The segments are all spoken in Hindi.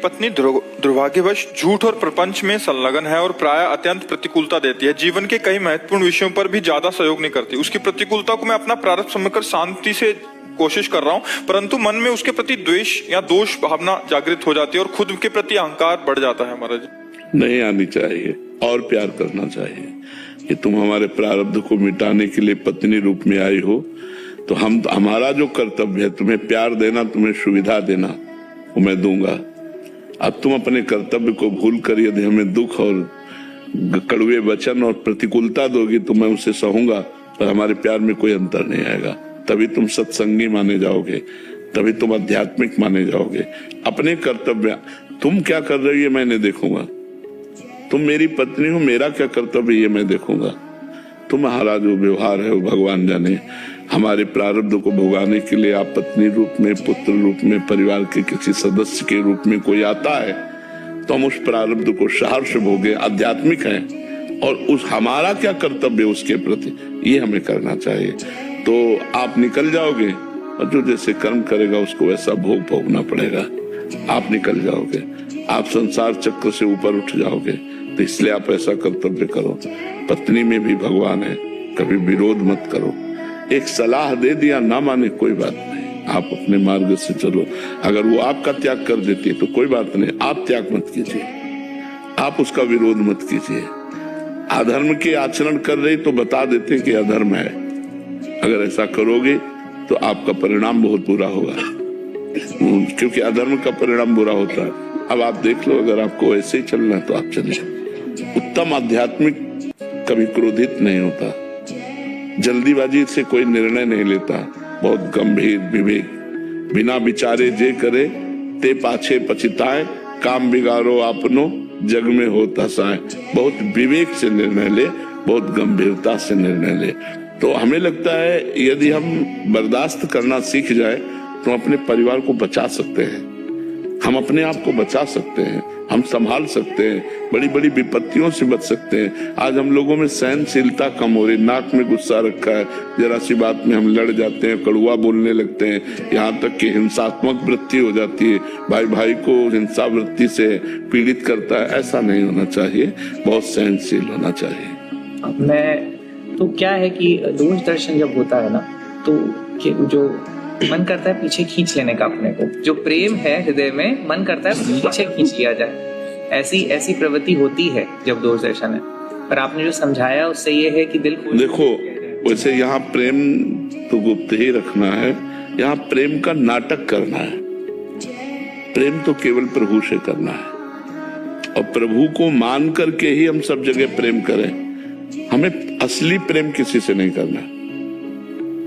पत्नी दुर्भाग्यवश झूठ और प्रपंच में संलग्न है और प्राय अत्यंत प्रतिकूलता देती है। जीवन के कई महत्वपूर्ण विषयों पर भी ज्यादा सहयोग नहीं करती। उसकी प्रतिकूलता को मैं अपना प्रारब्ध समझकर शांति से कोशिश कर रहा हूँ, परंतु मन में उसके प्रति द्वेष या दोष भावना जागृत हो जाती है और खुद के प्रति अहंकार बढ़ जाता है। महाराज, नहीं आनी चाहिए और प्यार करना चाहिए कि तुम हमारे प्रारब्ध को मिटाने के लिए पत्नी रूप में आई हो, तो हमारा जो कर्तव्य है तुम्हें प्यार देना, तुम्हें सुविधा देना, वो मैं दूंगा। अब तुम अपने कर्तव्य को भूल कर यदि हमें दुख और कड़वे वचन और प्रतिकूलता दोगी तो मैं उसे सहूंगा, पर हमारे प्यार में कोई अंतर नहीं आएगा। तभी तुम सत्संगी माने जाओगे, तभी तुम आध्यात्मिक माने जाओगे। अपने कर्तव्य तुम क्या कर रही है मैं नहीं देखूंगा, तुम मेरी पत्नी हो, मेरा क्या कर्तव्य ये मैं देखूंगा। तुम्हारा जो व्यवहार है वो भगवान जाने। हमारे प्रारब्ध को भोगाने के लिए आप पत्नी रूप में, पुत्र रूप में, परिवार के किसी सदस्य के रूप में कोई आता है तो हम उस प्रारब्ध को सहर्ष भोगे, आध्यात्मिक है, और उस हमारा क्या कर्तव्य उसके प्रति ये हमें करना चाहिए। तो आप निकल जाओगे और जो जैसे कर्म करेगा उसको वैसा भोग भोगना पड़ेगा। आप निकल जाओगे, आप संसार चक्र से ऊपर उठ जाओगे। तो इसलिए आप ऐसा कर्तव्य करो। पत्नी में भी भगवान है, कभी विरोध मत करो। एक सलाह दे दिया, ना माने कोई बात नहीं, आप अपने मार्ग से चलो। अगर वो आपका त्याग कर देती है तो कोई बात नहीं, आप त्याग मत कीजिए, आप उसका विरोध मत कीजिए। अधर्म के आचरण कर रही तो बता देते कि अधर्म है, अगर ऐसा करोगे तो आपका परिणाम बहुत बुरा होगा, क्योंकि अधर्म का परिणाम बुरा होता है। अब आप देख लो, अगर आपको ऐसे ही चलना है तो आप चलिए। उत्तम आध्यात्मिक कभी क्रोधित नहीं होता, जल्दीबाजी से कोई निर्णय नहीं लेता, बहुत गंभीर विवेक, बिना विचारे जे करे ते पाछे पछताए, काम बिगाड़ो आपनो जग में होता साए। बहुत विवेक से निर्णय ले, बहुत गंभीरता से निर्णय ले। तो हमें लगता है यदि हम बर्दाश्त करना सीख जाए तो अपने परिवार को बचा सकते हैं, हम अपने आप को बचा सकते हैं, हम संभाल सकते हैं, बड़ी बड़ी विपत्तियों से बच सकते हैं। आज हम लोगों में सहनशीलता कम हो रही, नाक में गुस्सा रखा है, जरा सी बात में हम लड़ जाते हैं, कड़वा बोलने लगते हैं, यहाँ तक कि हिंसात्मक वृत्ति हो जाती है, भाई भाई को हिंसा वृत्ति से पीड़ित करता है। ऐसा नहीं होना चाहिए, बहुत सहनशील होना चाहिए। मैं तो क्या है कि दोष दर्शन जब होता है ना, तो जो मन करता है पीछे खींच लेने का अपने को, जो प्रेम है हृदय में, मन करता है पीछे खींच लिया जाए। ऐसी प्रवृत्ति होती है जब दोष दर्शन है। पर आपने जो समझाया उससे ये है कि दिल को देखो, वैसे यहाँ प्रेम तो गुप्त ही रखना है, यहाँ प्रेम का नाटक करना है। प्रेम तो केवल प्रभु से करना है, और प्रभु को मान करके ही हम सब जगह प्रेम करें। हमें असली प्रेम किसी से नहीं करना,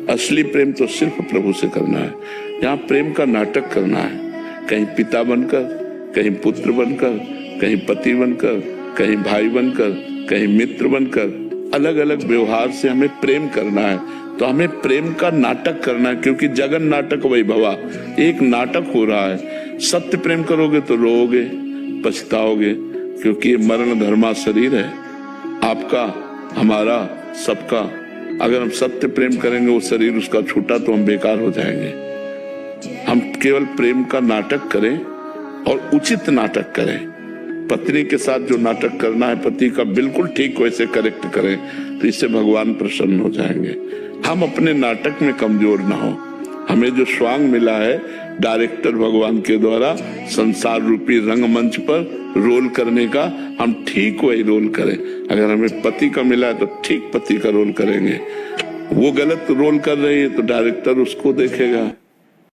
असली प्रेम तो सिर्फ प्रभु से करना है। यहाँ प्रेम का नाटक करना है, कहीं पिता बनकर, कहीं पुत्र बनकर, कहीं पति बनकर, कहीं भाई बनकर, कहीं मित्र बनकर, अलग अलग व्यवहार से हमें प्रेम करना है। तो हमें प्रेम का नाटक करना है, क्योंकि जगन नाटक वैभवा, एक नाटक हो रहा है। सत्य प्रेम करोगे तो रोओगे, पछताओगे, क्योंकि ये मरण धर्मा शरीर है, आपका, हमारा, सबका। अगर हम सत्य प्रेम करेंगे, वो शरीर उसका छूटा तो हम बेकार हो जाएंगे। हम केवल प्रेम का नाटक करें और उचित नाटक करें। पत्नी के साथ जो नाटक करना है पति का, बिल्कुल ठीक वैसे करेक्ट करें, तो इससे भगवान प्रसन्न हो जाएंगे। हम अपने नाटक में कमजोर ना हो। हमें जो स्वांग मिला है डायरेक्टर भगवान के द्वारा संसार रूपी रंगमंच पर रोल करने का, हम ठीक वही रोल करें। अगर हमें पति का मिला है तो ठीक पति का रोल करेंगे। वो गलत रोल कर रही है तो डायरेक्टर उसको देखेगा,